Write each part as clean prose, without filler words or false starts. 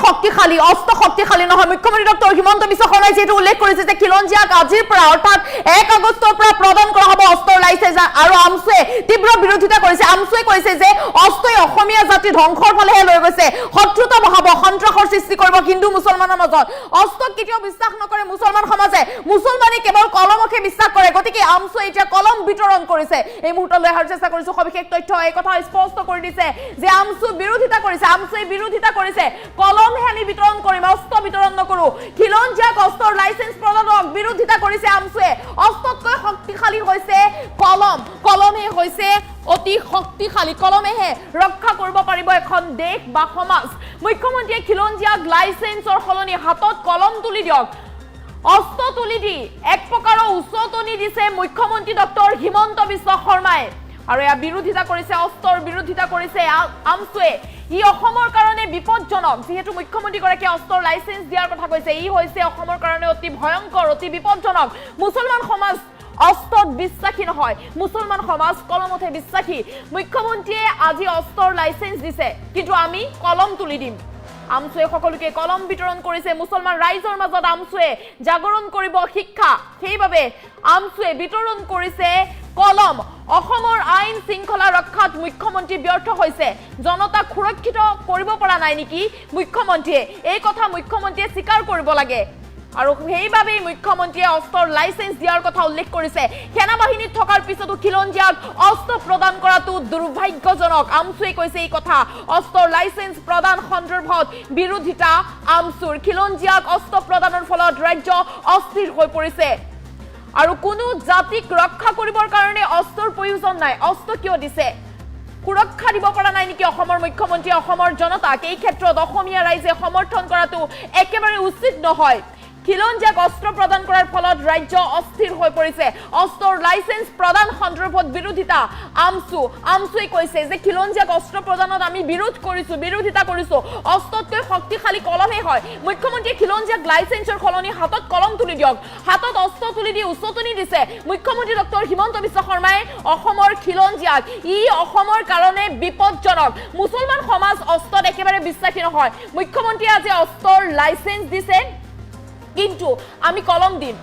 শক্তিশালী অস্ত্ৰ শক্তিশালী নহয় মুখ্যমন্ত্ৰী ডক্টৰ হিমন্ত বিশ্ব শৰ্মাই যেটো উল্লেখ কৰিছে যে খিলঞ্জীয়াক আজিৰ পৰা অৰ্থাৎ 1 আগষ্টৰ পৰা প্ৰদান কৰা হ'ব অস্ত্ৰৰ লাইসেন্স আৰু আমছুৱে তীব্ৰ বিৰোধিতা কৰিছে আমছুৱে কৈছে যে অস্ত্ৰই অসমীয়া জাতি ধ্বংসৰ ফালেহে লৈ গৈছে শত্ৰুতা বহাব সন্ত্ৰাসৰ সৃষ্টি কৰিব হিন্দু মুছলমানৰ মাজত অস্ত্ৰক কেতিয়াও বিশ্বাস নকৰে মুছলমান সমাজে মুছলমানে কেৱল কলমকে বিশ্বাস কৰে গতিকে আমছুৱে এতিয়া কলম বিতৰণ কৰিছে এই মুহূৰ্তলৈ অহাৰ চেষ্টা কৰিছো সবিশেষ তথ্য এই কথা স্পষ্ট কৰি দিছে যে আমছু বিৰোধিতা কৰিছে আমছুৱে বিৰোধিতা কৰিছে কলমহে আমি বিতৰণ কৰিম অস্ত্ৰ বিতৰণ নকৰো খিলঞ্জীয়াক অস্ত্ৰৰ লাইসেন্স প্ৰদানক বিৰোধিতা কৰিছে আমছুৱে অস্ত্ৰতকৈ শক্তিশালী হৈছে কলমহে হৈছে অতি শক্তিশালী কলমেহে ৰক্ষা কৰিব পাৰিব এখন দেশ বা সমাজ মুখ্যমন্ত্ৰীয়ে খিলঞ্জীয়াক লাইসেন্সৰ সলনি হাতত কলম তুলি দিয়ক অস্ত্ৰ তুলি দি এক প্ৰকাৰৰ উচতনি দিছে মুখ্যমন্ত্ৰী ডক্টৰ হিমন্ত বিশ্ব শৰ্মাই আৰু এয়া বিৰোধিতা কৰিছে অস্ত্ৰৰ বিৰোধিতা কৰিছে আমছুৱে ই অসমৰ কাৰণে বিপদজনক যেহেতু মুখ্যমন্ত্ৰী গৰাকী অস্ত্ৰৰ লাইসেন্স দিয়াৰ কথা কৈছে ই হৈছে অসমৰ কাৰণে অতি ভয়ংকৰ অতি বিপদজনক মুছলমান সমাজ অস্ত্ৰত বিশ্বাসী নহয় মুছলমান সমাজ কলমতে বিশ্বাসী মুখ্যমন্ত্ৰীয়ে আজি অস্ত্ৰৰ লাইসেন্স দিছে কিন্তু আমি কলম তুলি দিম আমছুৱে সকলোকে কলম বিতৰণ কৰিছে মুছলমান ৰাইজৰ মাজত আমছুৱে জাগৰণ কৰিব শিক্ষা সেইভাবে আমছুৱে বিতৰণ কৰিছে কলম অসমৰ আইন শৃংখলা ৰক্ষাত মুখ্যমন্ত্ৰী ব্যৰ্থ হৈছে জনতাক সুৰক্ষিত কৰিব পৰা নাই নেকি মুখ্যমন্ত্ৰীয়ে এই কথা মুখ্যমন্ত্ৰীয়ে স্বীকাৰ কৰিব লাগে আৰু সেইভাবে মুখ্যমন্ত্ৰীয়ে অস্ত্ৰৰ লাইসেন্স দিয়াৰ কথা উল্লেখ কৰিছে সেনা বাহিনীত থকাৰ পিছতো খিলঞ্জীয়াক অস্ত্ৰ প্ৰদান কৰাটো দুৰ্ভাগ্যজনক আমছুৱে কৈছে এই কথা অস্ত্ৰৰ লাইসেন্স প্ৰদান সন্দৰ্ভত বিৰোধিতা আমছুৰ খিলঞ্জীয়াক অস্ত্ৰ প্ৰদানৰ ফলত ৰাজ্য অস্থিৰ হৈ পৰিছে আৰু কোনো জাতিক ৰক্ষা কৰিবৰ কাৰণে অস্ত্ৰৰ প্ৰয়োজন নাই অস্ত্ৰ কিয় দিছে সুৰক্ষা দিব পৰা নাই নেকি অসমৰ মুখ্যমন্ত্ৰী অসমৰ জনতাক এই ক্ষেত্ৰত অসমীয়া ৰাইজে সমৰ্থন কৰাটো একেবাৰে উচিত নহয় খিলঞ্জীয়াক অস্ত্ৰ প্ৰদান কৰাৰ ফলত ৰাজ্য অস্থিৰ হৈ পৰিছে অস্ত্ৰৰ লাইসেন্স প্ৰদান সন্দৰ্ভত বিৰোধিতা আমছুৱে কৈছে যে খিলঞ্জীয়াক অস্ত্ৰ প্ৰদানত আমি বিৰোধিতা কৰিছো অস্ত্ৰতকৈ শক্তিশালী কলমহে হয় মুখ্যমন্ত্ৰীয়ে খিলঞ্জীয়াক লাইসেন্সৰ সলনি হাতত কলম তুলি দিয়ক হাতত অস্ত্ৰ তুলি দি উচতনি দিছে মুখ্যমন্ত্ৰী ডক্টৰ হিমন্ত বিশ্ব শৰ্মাই অসমৰ খিলঞ্জীয়াক ই অসমৰ কাৰণে বিপদজনক মুছলমান সমাজ অস্ত্ৰত একেবাৰে বিশ্বাসী নহয় মুখ্যমন্ত্ৰীয়ে আজি অস্ত্ৰৰ লাইসেন্স দিছে কিন্তু আমি কলম দিম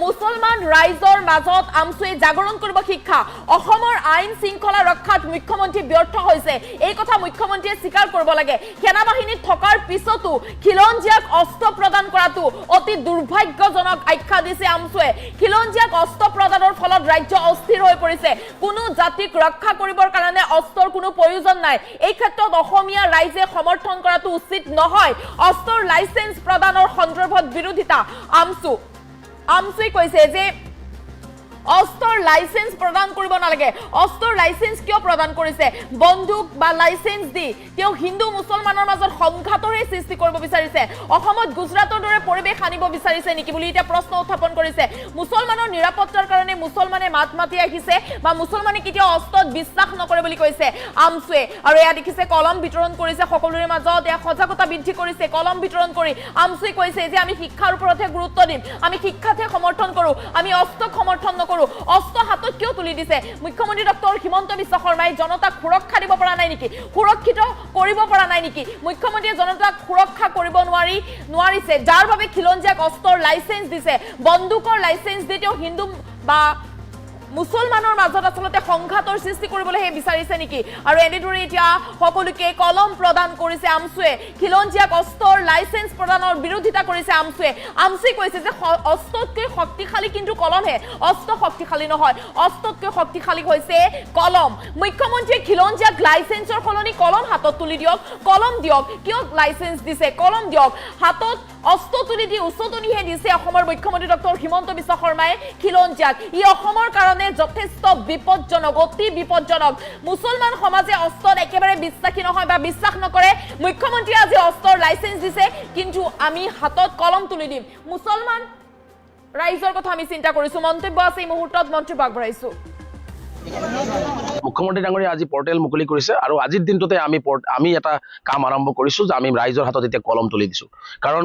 মুছলমান ৰাইজৰ মাজত আমছুৱে জাগৰণ কৰিব শিক্ষা অসমৰ আইন শৃংখলা ৰক্ষাত মুখ্যমন্ত্ৰী ব্যৰ্থ হৈছে এই কথা মুখ্যমন্ত্ৰীয়ে স্বীকাৰ কৰিব লাগে সেনা বাহিনীত থকাৰ পিছতো খিলঞ্জীয়াক অস্ত্ৰ প্ৰদান কৰাটো অতি দুৰ্ভাগ্যজনক আখ্যা দিছে আমছুৱে খিলঞ্জীয়াক অস্ত্ৰ প্ৰদানৰ ফলত ৰাজ্য অস্থিৰ হৈ পৰিছে কোনো জাতিক ৰক্ষা কৰিবৰ কাৰণে অস্ত্ৰৰ কোনো প্ৰয়োজন নাই এই ক্ষেত্ৰত অসমীয়া ৰাইজে সমৰ্থন কৰাটো উচিত নহয় অস্ত্ৰৰ লাইসেন্স প্ৰদানৰ সন্দৰ্ভত বিৰোধিতা আমছুৱে কৈছে যে অস্ত্ৰৰ লাইসেন্স প্ৰদান কৰিব নালাগে অস্ত্ৰৰ লাইসেন্স কিয় প্ৰদান কৰিছে বন্দুক বা লাইসেন্স দি তেওঁ হিন্দু মুছলমানৰ মাজত সংঘাতৰে সৃষ্টি কৰিব বিচাৰিছে অসমত গুজৰাটৰ দৰে পৰিবেশ আনিব বিচাৰিছে নেকি বুলি এটা প্ৰশ্ন উত্থাপন কৰিছে মুছলমানৰ নিৰাপত্তাৰ কাৰণে মুছলমানে মাত মাতি আহিছে বা মুছলমানে কেতিয়াও অস্ত্ৰত বিশ্বাস নকৰে বুলি কৈছে আমছুৱে আৰু এয়া দেখিছে কলম বিতৰণ কৰিছে সকলোৰে মাজত এয়া সজাগতা বৃদ্ধি কৰিছে কলম বিতৰণ কৰি আমছুৱে কৈছে যে আমি শিক্ষাৰ ওপৰতহে গুৰুত্ব দিম আমি শিক্ষাতহে সমৰ্থন কৰো আমি অস্ত্ৰক সমৰ্থন নকৰো অস্ত্ৰ হাতত কিয় তুলি দিছে মুখ্যমন্ত্ৰী ডক্টৰ হিমন্ত বিশ্ব শৰ্মাই জনতাক সুৰক্ষা দিব পৰা নাই নেকি সুৰক্ষিত কৰিব পৰা নাই নেকি মুখ্যমন্ত্ৰীয়ে জনতাক সুৰক্ষা কৰিব নোৱাৰিছে যাৰ বাবে খিলঞ্জীয়াক অস্ত্ৰৰ লাইসেন্স দিছে বন্দুকৰ লাইসেন্স দি তেওঁ হিন্দু বা মুছলমানৰ মাজত আসলতে সংঘাতৰ সৃষ্টি কৰিবলৈ বিচাৰিছে নেকি আৰু এনেদৰে এতিয়া সকলোকে কলম প্ৰদান কৰিছে আমছুৱে খিলঞ্জীয়াক অস্ত্ৰৰ লাইসেন্স প্ৰদানৰ বিৰোধিতা কৰিছে আমছুৱে কৈছে যে অস্ত্ৰতকৈ শক্তিশালী কিন্তু কলমহে অস্ত্ৰ শক্তিশালী নহয় অস্ত্ৰতকৈ শক্তিশালী হৈছে কলম মুখ্যমন্ত্ৰীয়ে খিলঞ্জীয়াক লাইসেন্সৰ সলনি কলম হাতত তুলি দিয়ক কলম দিয়ক কিয় লাইসেন্স দিছে কলম দিয়ক হাতত অস্ত্ৰ তুলি দি উচতনিহে দিছে অসমৰ মুখ্যমন্ত্ৰী ডক্টৰ হিমন্ত বিশ্ব শৰ্মাই খিলঞ্জীয়াক ই অসমৰ কাৰণে যথেষ্ট বিপদজনক অতি বিপদজনক মুছলমান সমাজে অস্ত্ৰত একেবাৰে বিশ্বাসী নহয় বা বিশ্বাস নকৰে মুখ্যমন্ত্ৰীয়ে আজি অস্ত্ৰৰ লাইসেন্স দিছে কিন্তু আমি হাতত কলম তুলি দিম মুছলমান ৰাইজৰ কথা আমি চিন্তা কৰিছো মন্তব্য আছে এই মুহূৰ্তত মন্তব্য আগবঢ়াইছো মুখ্যমন্ত্ৰী ডাঙৰীয়া আজি পৰ্টেল মুকলি কৰিছে আৰু আজিৰ দিনটোতে আমি এটা কাম আৰম্ভ কৰিছো যে আমি ৰাইজৰ হাতত এতিয়া কলম তুলি দিছো কাৰণ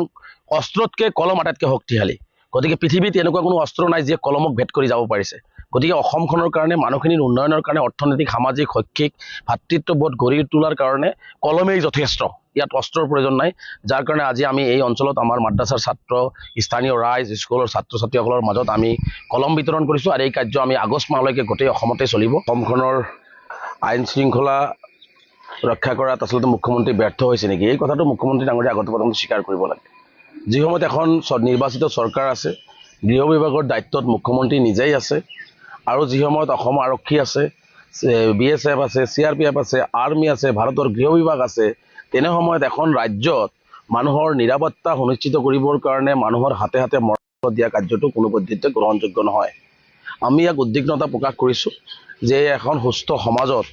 অস্ত্ৰতকৈ কলম আটাইতকৈ শক্তিশালী গতিকে পৃথিৱীত এনেকুৱা কোনো অস্ত্ৰ নাই যিয়ে কলমক ভেদ কৰি যাব পাৰিছে গতিকে অসমখনৰ কাৰণে মানুহখিনিৰ উন্নয়নৰ কাৰণে অৰ্থনৈতিক সামাজিক শৈক্ষিক ভাতৃত্ববোধ গঢ়ি তোলাৰ কাৰণে কলমেই যথেষ্ট ইয়াত অস্ত্ৰৰ প্ৰয়োজন নাই, যাৰ কাৰণে আজি আমি এই অঞ্চলত আমাৰ মাদ্ৰাছাৰ ছাত্ৰ, স্থানীয় ৰাইজ, স্কুলৰ ছাত্ৰ ছাত্ৰীসকলৰ মাজত আমি কলম বিতৰণ কৰিছোঁ। আৰু এই কাৰ্য আমি আগষ্ট মাহলৈকে গোটেই অসমতে চলিব। অসমখনৰ আইন শৃংখলা ৰক্ষা কৰাত আচলতে মুখ্যমন্ত্ৰী ব্যৰ্থ হৈছে নেকি, এই কথাটো মুখ্যমন্ত্ৰী ডাঙৰীয়া আগতে প্ৰথমে স্বীকাৰ কৰিব লাগে। যি সময়ত এখন নিৰ্বাচিত চৰকাৰ আছে, গৃহ বিভাগৰ দায়িত্বত মুখ্যমন্ত্ৰী নিজেই আছে, আৰু যি সময়ত অসম আৰক্ষী আছে, BSF আছে, CRPF আছে, আৰ্মি আছে, ভাৰতৰ গৃহ বিভাগ আছে, তেনে সময়ত এখন ৰাজ্যত মানুহৰ নিৰাপত্তা সুনিশ্চিত কৰিবৰ কাৰণে মানুহৰ হাতে হাতে মৰণা দিয়া কাৰ্যটো কোনো পদ্ধতিতে গ্ৰহণযোগ্য নহয়। আমি ইয়াক উদ্বিগ্নতা প্ৰকাশ কৰিছোঁ যে এখন সুস্থ সমাজত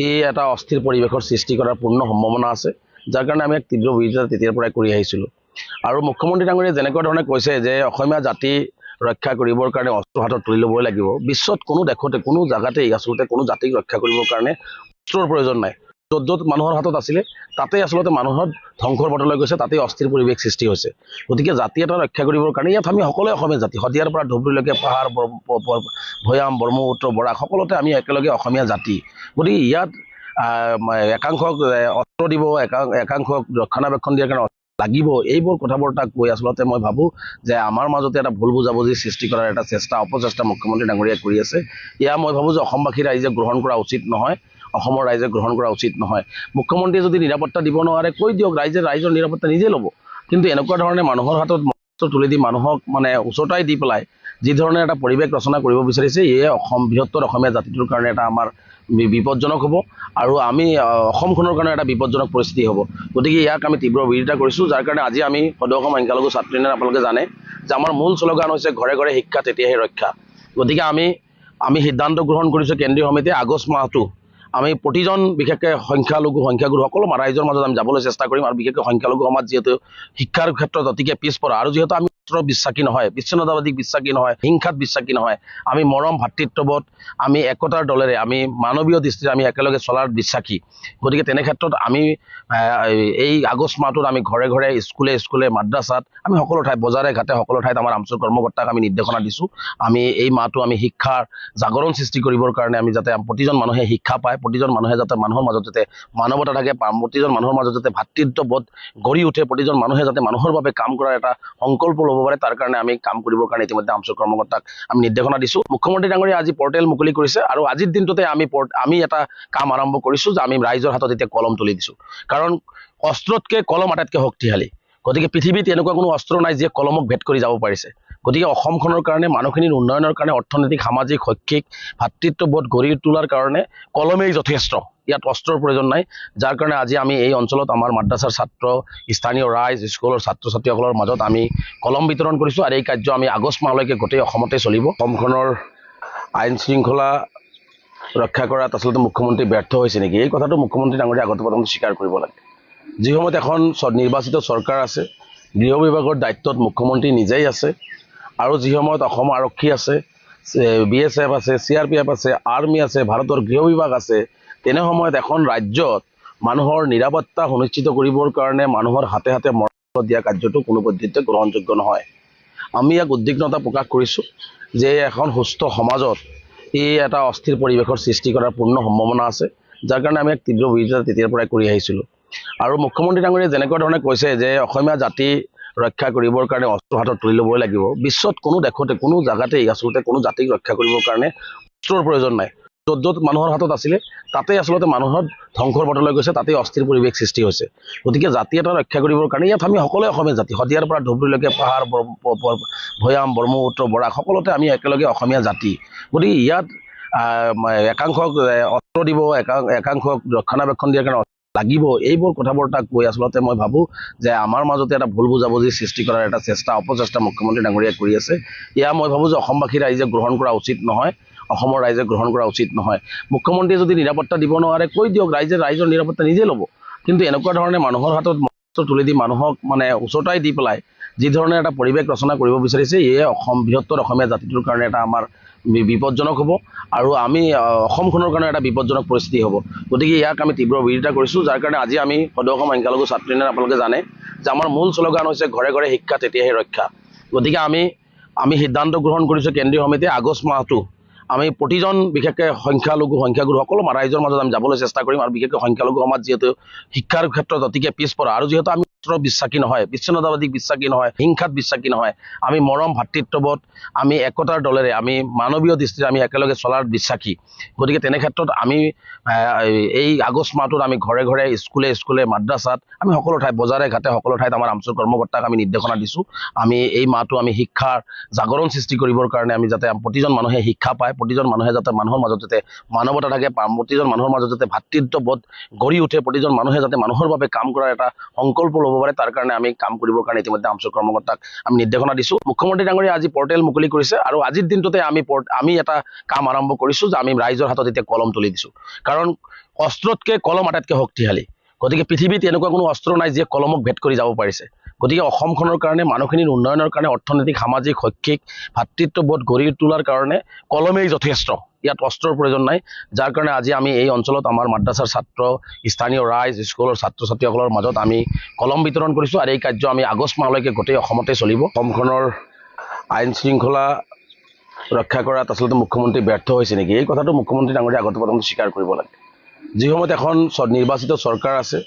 এই এটা অস্থিৰ পৰিৱেশৰ সৃষ্টি কৰাৰ পূৰ্ণ সম্ভাৱনা আছে, যাৰ কাৰণে আমি এক তীব্ৰ বিৰোধিতা তেতিয়াৰ পৰাই কৰি আহিছিলোঁ। আৰু মুখ্যমন্ত্ৰী ডাঙৰীয়াই যেনেকুৱা ধৰণে কৈছে যে অসমীয়া জাতি ৰক্ষা কৰিবৰ কাৰণে অস্ত্ৰ হাতত তুলি ল'বই লাগিব, বিশ্বত কোনো দেশতে কোনো জাগাতেই আচলতে কোনো জাতিক ৰক্ষা কৰিবৰ কাৰণে অস্ত্ৰৰ প্ৰয়োজন নাই। য'ত য'ত মানুহৰ হাতত আছিলে তাতেই আচলতে মানুহৰ ধ্বংসৰ পথলৈ গৈছে, তাতেই অস্থিৰ পৰিৱেশ সৃষ্টি হৈছে। গতিকে জাতি এটা ৰক্ষা কৰিবৰ কাৰণে ইয়াত আমি সকলোৱে অসমীয়া জাতি, শদিয়াৰ পৰা ধুবুৰীলৈকে, পাহাৰ, ভৈয়াম, ব্ৰহ্মপুত্ৰ, বৰাক, সকলোতে আমি একেলগে অসমীয়া জাতি। গতিকে ইয়াত একাংশক অস্ত্ৰ দিব, একাংশক ৰক্ষণাবেক্ষণ দিয়াৰ কাৰণে লাগিব, এইবোৰ কথা বতৰা কৈ আচলতে মই ভাবোঁ যে আমাৰ মাজতে এটা ভুল বুজাবুজি সৃষ্টি কৰাৰ এটা অপচেষ্টা মুখ্যমন্ত্ৰী ডাঙৰীয়াই কৰি আছে। এয়া মই ভাবোঁ যে অসমবাসী ৰাইজে গ্ৰহণ কৰা উচিত নহয়, অসমৰ ৰাইজে গ্ৰহণ কৰা উচিত নহয়। মুখ্যমন্ত্ৰীয়ে যদি নিৰাপত্তা দিব নোৱাৰে কৈ দিয়ক, ৰাইজৰ নিৰাপত্তা নিজে ল'ব। কিন্তু এনেকুৱা ধৰণে মানুহৰ হাতত অস্ত্ৰ তুলি দি মানুহক উচতাই দি পেলাই যি ধৰণে এটা পৰিৱেশ ৰচনা কৰিব বিচাৰিছে, এয়ে বৃহত্তৰ অসমীয়া জাতিটোৰ কাৰণে এটা আমাৰ বিপদজনক হ'ব, আৰু আমি অসমখনৰ কাৰণে এটা বিপদজনক পৰিস্থিতি হ'ব। গতিকে ইয়াক আমি তীব্ৰ বিৰোধিতা কৰিছোঁ, যাৰ কাৰণে আজি আমি সদৌ অসম সংখ্যালঘু ছাত্ৰ ইউনিয়ন, আপোনালোকে জানে যে আমাৰ মূল শ্লোগান হৈছে ঘৰে ঘৰে শিক্ষা তেতিয়াহে ৰক্ষা। গতিকে আমি সিদ্ধান্ত গ্ৰহণ কৰিছোঁ কেন্দ্ৰীয় সমিতিয়ে আগষ্ট মাহটো আমি প্ৰতিজন বিশেষকৈ সংখ্যাগুৰু সকলো ৰাইজৰ মাজত আমি যাবলৈ চেষ্টা কৰিম। আৰু বিশেষকৈ সংখ্যালঘু সমাজ যিহেতু শিক্ষাৰ ক্ষেত্ৰত অতিকে পিছপৰা, আৰু যিহেতু আমি বিশ্বাসী নহয়, বিচ্ছিন্নতাবাদীক বিশ্বাসী নহয়, হিংসাত বিশ্বাসী নহয়, আমি মৰম, ভাতৃত্ববোধ, আমি একতাৰ দলেৰে, আমি মানৱীয় দৃষ্টিৰে আমি একেলগে চলাৰ বিশ্বাসী। গতিকে তেনে ক্ষেত্ৰত আমি এই আগষ্ট মাহটোত আমি ঘৰে ঘৰে, স্কুলে, মাদ্ৰাছাত, আমি সকলো ঠাইত, বজাৰে ঘাটে সকলো ঠাইত আমাৰ আমচুৰ কৰ্মকৰ্তাক আমি নিৰ্দেশনা দিছোঁ। আমি এই মাহটো আমি শিক্ষাৰ জাগৰণ সৃষ্টি কৰিবৰ কাৰণে আমি যাতে প্ৰতিজন মানুহে শিক্ষা পায়, প্ৰতিজন মানুহে যাতে মানুহৰ মাজত যাতে মানৱতা থাকে, প্ৰতিজন মানুহৰ মাজত যাতে ভাতৃত্ববোধ গঢ়ি উঠে, প্ৰতিজন মানুহে যাতে মানুহৰ বাবে কাম কৰাৰ এটা সংকল্প ল'ব পাৰে, তাৰ কাৰণে আমি কাম কৰিবৰ কাৰণে ইতিমধ্যে আমচুৰ কৰ্মকৰ্তাক আমি নিৰ্দেশনা দিছোঁ। মুখ্যমন্ত্ৰী ডাঙৰীয়াই আজি পৰ্টেল মুকলি কৰিছে, আৰু আজিৰ দিনটোতে আমি এটা কাম আৰম্ভ কৰিছোঁ যে আমি ৰাইজৰ হাতত এতিয়া কলম তুলি দিছোঁ। কাৰণ অস্ত্ৰতকৈ কলম আটাইতকৈ শক্তিশালী। গতিকে পৃথিৱীত এনেকুৱা কোনো অস্ত্ৰ নাই যিয়ে কলমক ভেদ কৰি যাব পাৰিছে। গতিকে অসমখনৰ কাৰণে, মানুহখিনিৰ উন্নয়নৰ কাৰণে, অৰ্থনৈতিক, সামাজিক, শৈক্ষিক ভাতৃত্ববোধ গঢ়ি তোলাৰ কাৰণে কলমেই যথেষ্ট, ইয়াত অস্ত্ৰৰ প্ৰয়োজন নাই। যাৰ কাৰণে আজি আমি এই অঞ্চলত আমাৰ মাদ্ৰাছাৰ ছাত্ৰ, স্থানীয় ৰাইজ, স্কুলৰ ছাত্ৰ ছাত্ৰীসকলৰ মাজত আমি কলম বিতৰণ কৰিছোঁ। আৰু এই কাৰ্য আমি আগষ্ট মাহলৈকে গোটেই অসমতে চলিব। অসমখনৰ আইন শৃংখলা ৰক্ষা কৰাত আচলতে মুখ্যমন্ত্ৰী ব্যৰ্থ হৈছে নেকি, এই কথাটো মুখ্যমন্ত্ৰী ডাঙৰীয়াই আগতে প্ৰথমে স্বীকাৰ কৰিব লাগে। যি সময়ত এখন নিৰ্বাচিত চৰকাৰ আছে, গৃহ বিভাগৰ দায়িত্বত মুখ্যমন্ত্ৰী নিজেই আছে, আৰু যি সময়ত অসম আৰক্ষী আছে, BSF আছে, CRPF আছে, আৰ্মি আছে, ভাৰতৰ গৃহ বিভাগ আছে, তেনে সময়ত এখন ৰাজ্যত মানুহৰ নিৰাপত্তা সুনিশ্চিত কৰিবৰ কাৰণে মানুহৰ হাতে হাতে মৰণা দিয়া কাৰ্যটো কোনো পদ্ধতিতে গ্ৰহণযোগ্য নহয়। আমি ইয়াক উদ্বিগ্নতা প্ৰকাশ কৰিছোঁ যে এখন সুস্থ সমাজত এই এটা অস্থিৰ পৰিৱেশৰ সৃষ্টি কৰাৰ পূৰ্ণ সম্ভাৱনা আছে, যাৰ কাৰণে আমি এক তীব্ৰ বিৰোধিতা তেতিয়াৰ পৰাই কৰি আহিছিলোঁ। আৰু মুখ্যমন্ত্ৰী ডাঙৰীয়াই যেনেকুৱা ধৰণে কৈছে যে অসমীয়া জাতি ৰক্ষা কৰিবৰ কাৰণে অস্ত্ৰ হাতত তুলি ল'বই লাগিব, বিশ্বত কোনো দেশতে কোনো জাগাতেই আচলতে কোনো জাতিক ৰক্ষা কৰিবৰ কাৰণে অস্ত্ৰৰ প্ৰয়োজন নাই। য'ত য'ত মানুহৰ হাতত আছিলে তাতেই আচলতে মানুহৰ ধ্বংসৰ পথলৈ গৈছে, তাতেই অস্থিৰ পৰিৱেশ সৃষ্টি হৈছে। গতিকে জাতি এটা ৰক্ষা কৰিবৰ কাৰণে ইয়াত আমি সকলোৱে অসমীয়া জাতি, শদিয়াৰ পৰা ধুবুৰীলৈকে, পাহাৰ, ভৈয়াম, ব্ৰহ্মপুত্ৰ, বৰাক, সকলোতে আমি একেলগে অসমীয়া জাতি। গতিকে ইয়াত একাংশক অস্ত্ৰ দিব, একাংশক ৰক্ষণাবেক্ষণ দিয়াৰ কাৰণে লাগিব, এইবোৰ কথা বতৰা কৈ আচলতে মই ভাবোঁ যে আমাৰ মাজতে এটা ভুল বুজাবুজি সৃষ্টি কৰাৰ এটা অপচেষ্টা মুখ্যমন্ত্ৰী ডাঙৰীয়াই কৰি আছে। এয়া মই ভাবোঁ যে অসমবাসী ৰাইজে গ্ৰহণ কৰা উচিত নহয়, অসমৰ ৰাইজে গ্ৰহণ কৰা উচিত নহয়। মুখ্যমন্ত্ৰীয়ে যদি নিৰাপত্তা দিব নোৱাৰে কৈ দিয়ক, ৰাইজৰ নিৰাপত্তা নিজে ল'ব। কিন্তু এনেকুৱা ধৰণে মানুহৰ হাতত অস্ত্ৰ তুলি দি মানুহক উচতাই দি পেলাই যি ধৰণে এটা পৰিৱেশ ৰচনা কৰিব বিচাৰিছে, এয়ে বৃহত্তৰ অসমীয়া জাতিটোৰ কাৰণে এটা আমাৰ বিপদজনক হ'ব, আৰু আমি অসমখনৰ কাৰণে এটা বিপদজনক পৰিস্থিতি হ'ব। গতিকে ইয়াক আমি তীব্ৰ বিৰোধিতা কৰিছোঁ, যাৰ কাৰণে আজি আমি সদৌ অসম সংখ্যালঘু ছাত্ৰ ইউনিয়ন, আপোনালোকে জানে যে আমাৰ মূল শ্লোগান হৈছে ঘৰে ঘৰে শিক্ষা তেতিয়াহে ৰক্ষা। গতিকে আমি সিদ্ধান্ত গ্ৰহণ কৰিছোঁ কেন্দ্ৰীয় সমিতিয়ে আগষ্ট মাহটো আমি প্ৰতিজন বিশেষকৈ সংখ্যাগুৰুসকল ৰাইজৰ মাজত আমি যাবলৈ চেষ্টা কৰিম আৰু বিশেষকৈ সংখ্যালঘু সমাজ যিহেতু শিক্ষাৰ ক্ষেত্ৰত অতিকে পিছপৰা আৰু যিহেতু আমি বিশ্বাসী নহয়, বিচ্ছিন্নতাবাদীক বিশ্বাসী নহয়, হিংসাত বিশ্বাসী নহয়, আমি মৰম ভাতৃত্ববোধ, আমি একতাৰ দলেৰে, আমি মানৱীয় দৃষ্টিৰে আমি একেলগে চলাৰ বিশ্বাসী। গতিকে তেনে ক্ষেত্ৰত আমি এই আগষ্ট মাহটোত আমি ঘৰে ঘৰে, স্কুলে মাদ্ৰাছাত, আমি সকলো ঠাইত, বজাৰে ঘাটে সকলো ঠাইত আমাৰ আমছুৰ কৰ্মকৰ্তাক আমি নিৰ্দেশনা দিছোঁ। আমি এই মাহটো আমি শিক্ষাৰ জাগৰণ সৃষ্টি কৰিবৰ কাৰণে আমি যাতে প্ৰতিজন মানুহে শিক্ষা পায়, প্ৰতিজন মানুহে যাতে মানুহৰ মাজত যাতে মানৱতা থাকে, প্ৰতিজন মানুহৰ মাজত যাতে ভাতৃত্ববোধ গঢ়ি উঠে, প্ৰতিজন মানুহে যাতে মানুহৰ বাবে কাম কৰাৰ এটা সংকল্প ল'ব পাৰে, তাৰ কাৰণে আমি কাম কৰিবৰ কাৰণে ইতিমধ্যে আমছুৰ কৰ্মকৰ্তাক আমি নিৰ্দেশনা দিছোঁ। মুখ্যমন্ত্ৰী ডাঙৰীয়াই আজি পৰ্টেল মুকলি কৰিছে আৰু আজিৰ দিনটোতে আমি এটা কাম আৰম্ভ কৰিছোঁ যে আমি ৰাইজৰ হাতত এতিয়া কলম তুলি দিছোঁ। কাৰণ অস্ত্ৰতকৈ কলম আটাইতকৈ শক্তিশালী। গতিকে পৃথিৱীত এনেকুৱা কোনো অস্ত্ৰ নাই যিয়ে কলমক ভেদ কৰি যাব পাৰিছে। গতিকে অসমখনৰ কাৰণে, মানুহখিনিৰ উন্নয়নৰ কাৰণে, অৰ্থনৈতিক, সামাজিক, শৈক্ষিক ভাতৃত্ববোধ গঢ়ি তোলাৰ কাৰণে কলমেই যথেষ্ট, ইয়াত অস্ত্ৰৰ প্ৰয়োজন নাই। যাৰ কাৰণে আজি আমি এই অঞ্চলত আমাৰ মাদ্ৰাছাৰ ছাত্ৰ, স্থানীয় ৰাইজ, স্কুলৰ ছাত্ৰ ছাত্ৰীসকলৰ মাজত আমি কলম বিতৰণ কৰিছোঁ আৰু এই কাৰ্য আমি আগষ্ট মাহলৈকে গোটেই অসমতে চলিব। অসমখনৰ আইন শৃংখলা ৰক্ষা কৰাত আচলতে মুখ্যমন্ত্ৰী ব্যৰ্থ হৈছে নেকি, এই কথাটো মুখ্যমন্ত্ৰী ডাঙৰীয়াই আগতে প্ৰথমে স্বীকাৰ কৰিব লাগে। যি সময়ত এখন নিৰ্বাচিত চৰকাৰ আছে,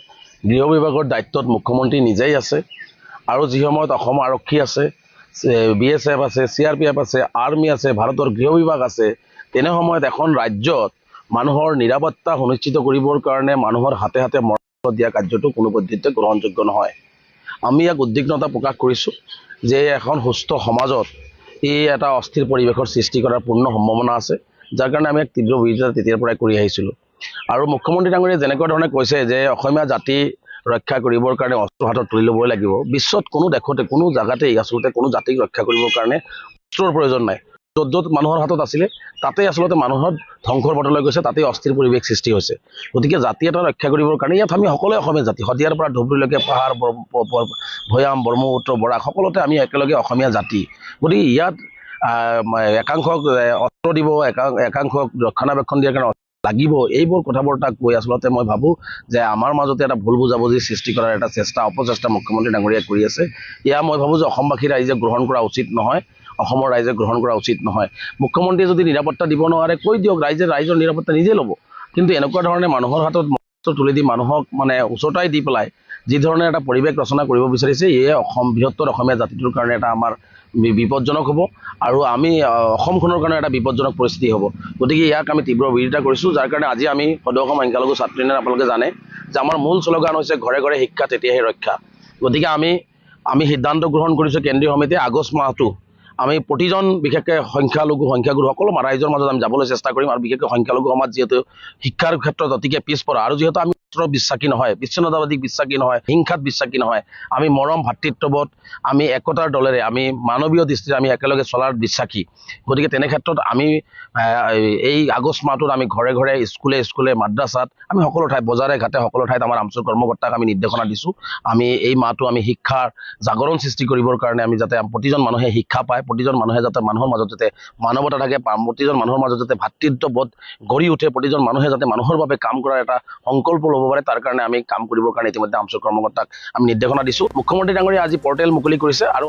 গৃহ বিভাগৰ দায়িত্বত মুখ্যমন্ত্ৰী নিজেই আছে আৰু যি সময়ত অসম আৰক্ষী আছে, BSF আছে, CRPF আছে, আৰ্মি আছে, ভাৰতৰ গৃহ বিভাগ আছে, তেনে সময়ত এখন ৰাজ্যত মানুহৰ নিৰাপত্তা সুনিশ্চিত কৰিবৰ কাৰণে মানুহৰ হাতে হাতে মৰণা দিয়া কাৰ্যটো কোনো পদ্ধতিতে গ্ৰহণযোগ্য নহয়। আমি ইয়াক উদ্বিগ্নতা প্ৰকাশ কৰিছোঁ যে এখন সুস্থ সমাজত এই এটা অস্থিৰ পৰিৱেশৰ সৃষ্টি কৰাৰ পূৰ্ণ সম্ভাৱনা আছে, যাৰ কাৰণে আমি এক তীব্ৰ বিৰোধিতা তেতিয়াৰ পৰাই কৰি আহিছিলোঁ। আৰু মুখ্যমন্ত্ৰী ডাঙৰীয়াই যেনেকুৱা ধৰণে কৈছে যে অসমীয়া জাতি ৰক্ষা কৰিবৰ কাৰণে অস্ত্ৰ হাতত তুলি ল'বই লাগিব, বিশ্বত কোনো দেশতে, কোনো জেগাতেই আচলতে কোনো জাতিক ৰক্ষা কৰিবৰ কাৰণে অস্ত্ৰৰ প্ৰয়োজন নাই। য'ত য'ত মানুহৰ হাতত আছিলে তাতেই আচলতে মানুহৰ ধ্বংসৰ পথলৈ গৈছে, তাতেই অস্থিৰ পৰিৱেশ সৃষ্টি হৈছে। গতিকে জাতি এটা ৰক্ষা কৰিবৰ কাৰণে ইয়াত আমি সকলোৱে অসমীয়া জাতি, শদিয়াৰ পৰা ধুবুৰীলৈকে, পাহাৰ, ভৈয়াম, ব্ৰহ্মপুত্ৰ, বৰাক, সকলোতে আমি একেলগে অসমীয়া জাতি। গতিকে ইয়াত একাংশক অস্ত্ৰ দিব, একাংশক ৰক্ষণাবেক্ষণ দিয়াৰ কাৰণে লাগিব, এইবোৰ কথা বতৰা কৈ আচলতে মই ভাবোঁ যে আমাৰ মাজতে এটা ভুল বুজাবুজি সৃষ্টি কৰাৰ এটা অপচেষ্টা মুখ্যমন্ত্ৰী ডাঙৰীয়াই কৰি আছে। এয়া মই ভাবোঁ যে অসমবাসী ৰাইজে গ্ৰহণ কৰা উচিত নহয়, অসমৰ ৰাইজে গ্ৰহণ কৰা উচিত নহয়। মুখ্যমন্ত্ৰীয়ে যদি নিৰাপত্তা দিব নোৱাৰে কৈ দিয়ক, ৰাইজৰ নিৰাপত্তা নিজে ল'ব। কিন্তু এনেকুৱা ধৰণে মানুহৰ হাতত অস্ত্ৰ তুলি দি মানুহক উচতাই দি পেলাই যি ধৰণে এটা পৰিৱেশ ৰচনা কৰিব বিচাৰিছে, এয়ে বৃহত্তৰ অসমীয়া জাতিটোৰ কাৰণে এটা আমাৰ বিপদজনক হ'ব আৰু আমি অসমখনৰ কাৰণে এটা বিপদজনক পৰিস্থিতি হ'ব। গতিকে ইয়াক আমি তীব্ৰ বিৰোধিতা কৰিছোঁ, যাৰ কাৰণে আজি আমি সদৌ অসম সংখ্যালঘু ছাত্ৰ ইউনিয়ন, আপোনালোকে জানে যে আমাৰ মূল শ্লোগান হৈছে ঘৰে ঘৰে শিক্ষা তেতিয়াহে ৰক্ষা। গতিকে আমি সিদ্ধান্ত গ্ৰহণ কৰিছোঁ কেন্দ্ৰীয় সমিতিয়ে আগষ্ট মাহটো আমি প্ৰতিজন বিশেষকৈ সংখ্যাগুৰুসকল ৰাইজৰ মাজত আমি যাবলৈ চেষ্টা কৰিম আৰু বিশেষকৈ সংখ্যালঘু সমাজ যিহেতু শিক্ষাৰ ক্ষেত্ৰত অতিকে পিছপৰা আৰু যিহেতু আমি বিশ্বাসী নহয়, বিচ্ছিন্নতাবাদীক বিশ্বাসী নহয়, হিংসাত বিশ্বাসী নহয়, আমি মৰম ভাতৃত্ববোধ, আমি একতাৰ দলেৰে, আমি মানৱীয় দৃষ্টিৰে আমি একেলগে চলাৰ বিশ্বাসী। গতিকে তেনে ক্ষেত্ৰত আমি এই আগষ্ট মাহটোত আমি ঘৰে ঘৰে, স্কুলে মাদ্ৰাছাত, আমি সকলো ঠাইত, বজাৰে ঘাটে সকলো ঠাইত আমাৰ আমছুৰ কৰ্মকৰ্তাক আমি নিৰ্দেশনা দিছোঁ। আমি এই মাহটো আমি শিক্ষাৰ জাগৰণ সৃষ্টি কৰিবৰ কাৰণে আমি যাতে প্ৰতিজন মানুহে শিক্ষা পায়, প্ৰতিজন মানুহে যাতে মানুহৰ মাজত যাতে মানৱতা থাকে, প্ৰতিজন মানুহৰ মাজত যাতে ভাতৃত্ববোধ গঢ়ি উঠে, প্ৰতিজন মানুহে যাতে মানুহৰ বাবে কাম কৰাৰ এটা সংকল্প ল'ব পাৰে, তাৰ কাৰণে আমি কাম কৰিবৰ কাৰণে ইতিমধ্যে আমছুৰ কৰ্মকৰ্তাক আমি নিৰ্দেশনা দিছোঁ। মুখ্যমন্ত্ৰী ডাঙৰীয়াই আজি পৰ্টেল মুকলি কৰিছে আৰু